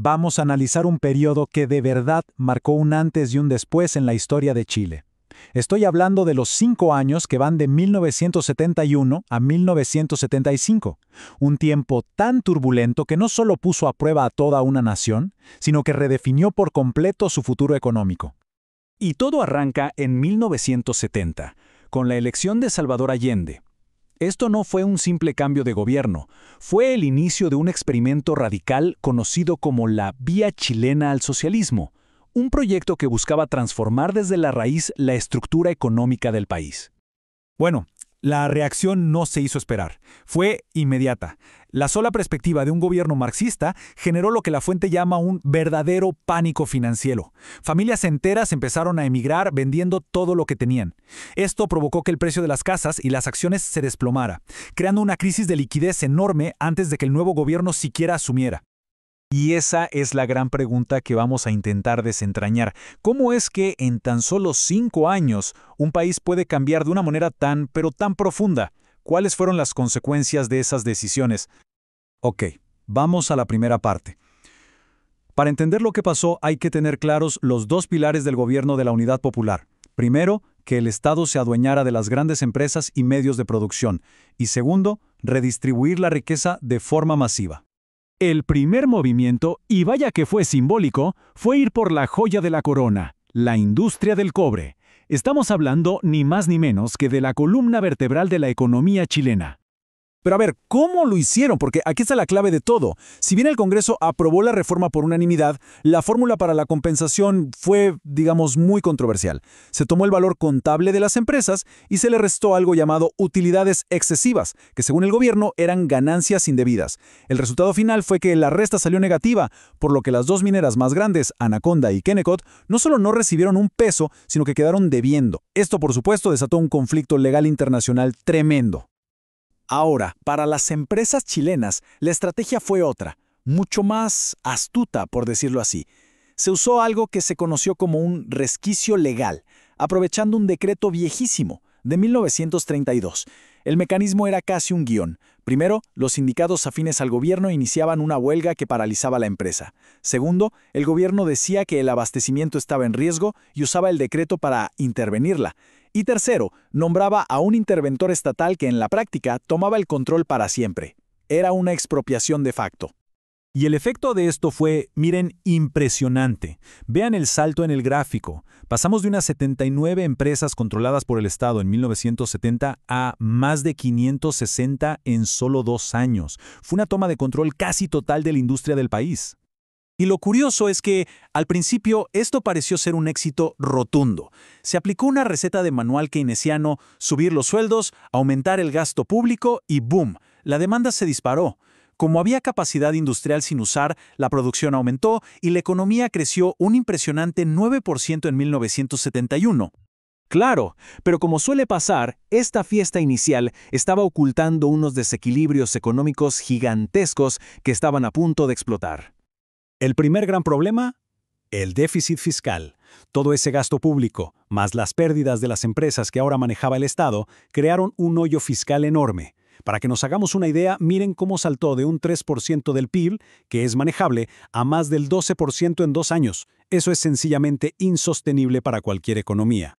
vamos a analizar un periodo que de verdad marcó un antes y un después en la historia de Chile. Estoy hablando de los 5 años que van de 1971 a 1975, un tiempo tan turbulento que no solo puso a prueba a toda una nación, sino que redefinió por completo su futuro económico. Y todo arranca en 1970, con la elección de Salvador Allende. Esto no fue un simple cambio de gobierno, fue el inicio de un experimento radical conocido como la Vía Chilena al Socialismo, un proyecto que buscaba transformar desde la raíz la estructura económica del país. Bueno, la reacción no se hizo esperar. Fue inmediata. La sola perspectiva de un gobierno marxista generó lo que la fuente llama un verdadero pánico financiero. Familias enteras empezaron a emigrar vendiendo todo lo que tenían. Esto provocó que el precio de las casas y las acciones se desplomara, creando una crisis de liquidez enorme antes de que el nuevo gobierno siquiera asumiera. Y esa es la gran pregunta que vamos a intentar desentrañar. ¿Cómo es que en tan solo 5 años un país puede cambiar de una manera pero tan profunda? ¿Cuáles fueron las consecuencias de esas decisiones? Ok, vamos a la primera parte. Para entender lo que pasó hay que tener claros los dos pilares del gobierno de la Unidad Popular. Primero, que el Estado se adueñara de las grandes empresas y medios de producción. Y segundo, redistribuir la riqueza de forma masiva. El primer movimiento, y vaya que fue simbólico, fue ir por la joya de la corona, la industria del cobre. Estamos hablando ni más ni menos que de la columna vertebral de la economía chilena. Pero a ver, ¿cómo lo hicieron? Porque aquí está la clave de todo. Si bien el Congreso aprobó la reforma por unanimidad, la fórmula para la compensación fue, digamos, muy controversial. Se tomó el valor contable de las empresas y se le restó algo llamado utilidades excesivas, que según el gobierno eran ganancias indebidas. El resultado final fue que la resta salió negativa, por lo que las dos mineras más grandes, Anaconda y Kennecott, no solo no recibieron un peso, sino que quedaron debiendo. Esto, por supuesto, desató un conflicto legal internacional tremendo. Ahora, para las empresas chilenas, la estrategia fue otra, mucho más astuta, por decirlo así. Se usó algo que se conoció como un resquicio legal, aprovechando un decreto viejísimo, de 1932. El mecanismo era casi un guión. Primero, los sindicatos afines al gobierno iniciaban una huelga que paralizaba la empresa. Segundo, el gobierno decía que el abastecimiento estaba en riesgo y usaba el decreto para intervenirla. Y tercero, nombraba a un interventor estatal que en la práctica tomaba el control para siempre. Era una expropiación de facto. Y el efecto de esto fue, miren, impresionante. Vean el salto en el gráfico. Pasamos de unas 79 empresas controladas por el Estado en 1970 a más de 560 en solo 2 años. Fue una toma de control casi total de la industria del país. Y lo curioso es que, al principio, esto pareció ser un éxito rotundo. Se aplicó una receta de manual keynesiano, subir los sueldos, aumentar el gasto público y ¡boom! La demanda se disparó. Como había capacidad industrial sin usar, la producción aumentó y la economía creció un impresionante 9% en 1971. Claro, pero como suele pasar, esta fiesta inicial estaba ocultando unos desequilibrios económicos gigantescos que estaban a punto de explotar. El primer gran problema, el déficit fiscal. Todo ese gasto público, más las pérdidas de las empresas que ahora manejaba el Estado, crearon un hoyo fiscal enorme. Para que nos hagamos una idea, miren cómo saltó de un 3% del PIB, que es manejable, a más del 12% en 2 años. Eso es sencillamente insostenible para cualquier economía.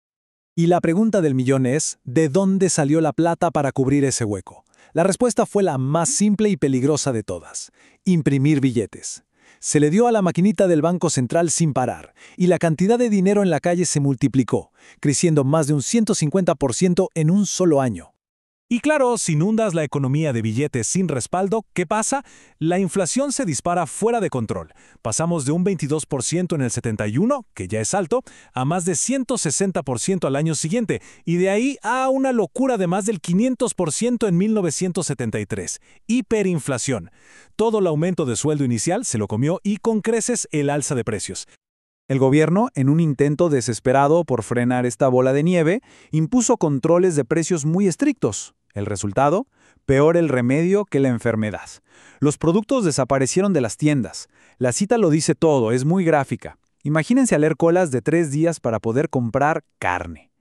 Y la pregunta del millón es, ¿de dónde salió la plata para cubrir ese hueco? La respuesta fue la más simple y peligrosa de todas: imprimir billetes. Se le dio a la maquinita del Banco Central sin parar, y la cantidad de dinero en la calle se multiplicó, creciendo más de un 150% en un solo año. Y claro, si inundas la economía de billetes sin respaldo, ¿qué pasa? La inflación se dispara fuera de control. Pasamos de un 22% en el 71, que ya es alto, a más de 160% al año siguiente, y de ahí a una locura de más del 500% en 1973. Hiperinflación. Todo el aumento de sueldo inicial se lo comió y con creces el alza de precios. El gobierno, en un intento desesperado por frenar esta bola de nieve, impuso controles de precios muy estrictos. El resultado, peor el remedio que la enfermedad. Los productos desaparecieron de las tiendas. La cita lo dice todo, es muy gráfica. Imagínense leer colas de 3 días para poder comprar carne.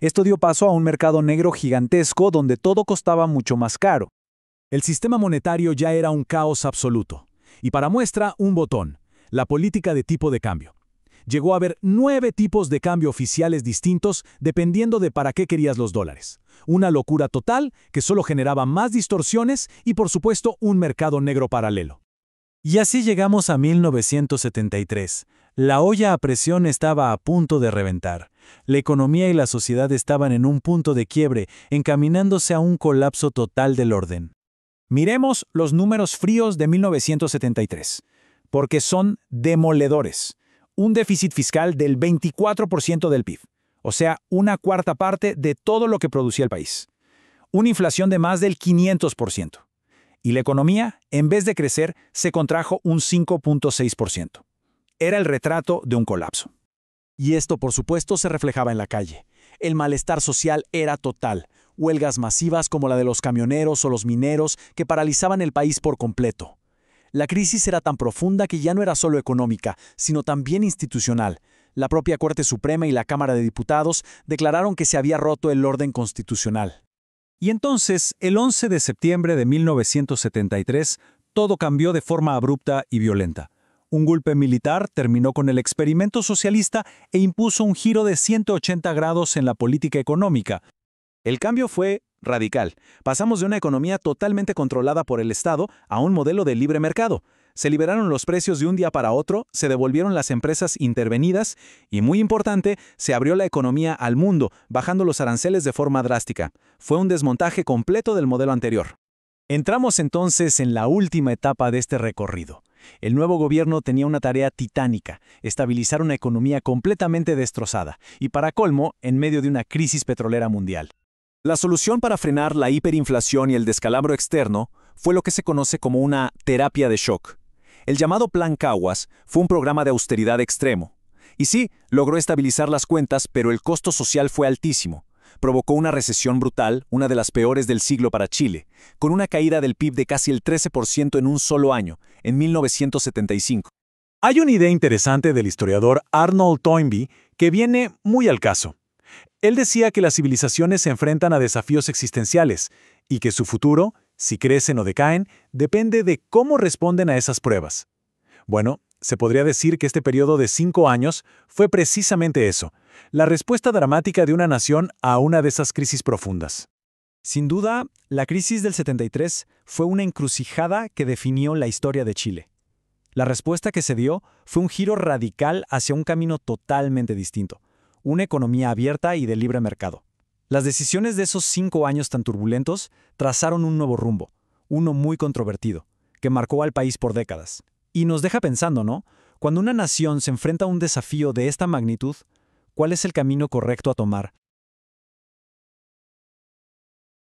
Esto dio paso a un mercado negro gigantesco donde todo costaba mucho más caro. El sistema monetario ya era un caos absoluto. Y para muestra, un botón. la política de tipo de cambio. Llegó a haber 9 tipos de cambio oficiales distintos dependiendo de para qué querías los dólares. Una locura total que solo generaba más distorsiones y, por supuesto, un mercado negro paralelo. Y así llegamos a 1973. La olla a presión estaba a punto de reventar. La economía y la sociedad estaban en un punto de quiebre, encaminándose a un colapso total del orden. Miremos los números fríos de 1973, porque son demoledores. Un déficit fiscal del 24% del PIB, o sea, una cuarta parte de todo lo que producía el país. Una inflación de más del 500%. Y la economía, en vez de crecer, se contrajo un 5.6%. Era el retrato de un colapso. Y esto, por supuesto, se reflejaba en la calle. El malestar social era total. Huelgas masivas como la de los camioneros o los mineros que paralizaban el país por completo. La crisis era tan profunda que ya no era solo económica, sino también institucional. La propia Corte Suprema y la Cámara de Diputados declararon que se había roto el orden constitucional. Y entonces, el 11 de septiembre de 1973, todo cambió de forma abrupta y violenta. Un golpe militar terminó con el experimento socialista e impuso un giro de 180 grados en la política económica. El cambio fue radical. Pasamos de una economía totalmente controlada por el Estado a un modelo de libre mercado. Se liberaron los precios de un día para otro, se devolvieron las empresas intervenidas y, muy importante, se abrió la economía al mundo, bajando los aranceles de forma drástica. Fue un desmontaje completo del modelo anterior. Entramos entonces en la última etapa de este recorrido. El nuevo gobierno tenía una tarea titánica, estabilizar una economía completamente destrozada y, para colmo, en medio de una crisis petrolera mundial. La solución para frenar la hiperinflación y el descalabro externo fue lo que se conoce como una terapia de shock. El llamado Plan Caguas fue un programa de austeridad extremo. Y sí, logró estabilizar las cuentas, pero el costo social fue altísimo. Provocó una recesión brutal, una de las peores del siglo para Chile, con una caída del PIB de casi el 13% en un solo año, en 1975. Hay una idea interesante del historiador Arnold Toynbee que viene muy al caso. Él decía que las civilizaciones se enfrentan a desafíos existenciales y que su futuro, si crecen o decaen, depende de cómo responden a esas pruebas. Bueno, se podría decir que este periodo de 5 años fue precisamente eso, la respuesta dramática de una nación a una de esas crisis profundas. Sin duda, la crisis del 73 fue una encrucijada que definió la historia de Chile. La respuesta que se dio fue un giro radical hacia un camino totalmente distinto. Una economía abierta y de libre mercado. Las decisiones de esos 5 años tan turbulentos trazaron un nuevo rumbo, uno muy controvertido, que marcó al país por décadas. Y nos deja pensando, ¿no? Cuando una nación se enfrenta a un desafío de esta magnitud, ¿cuál es el camino correcto a tomar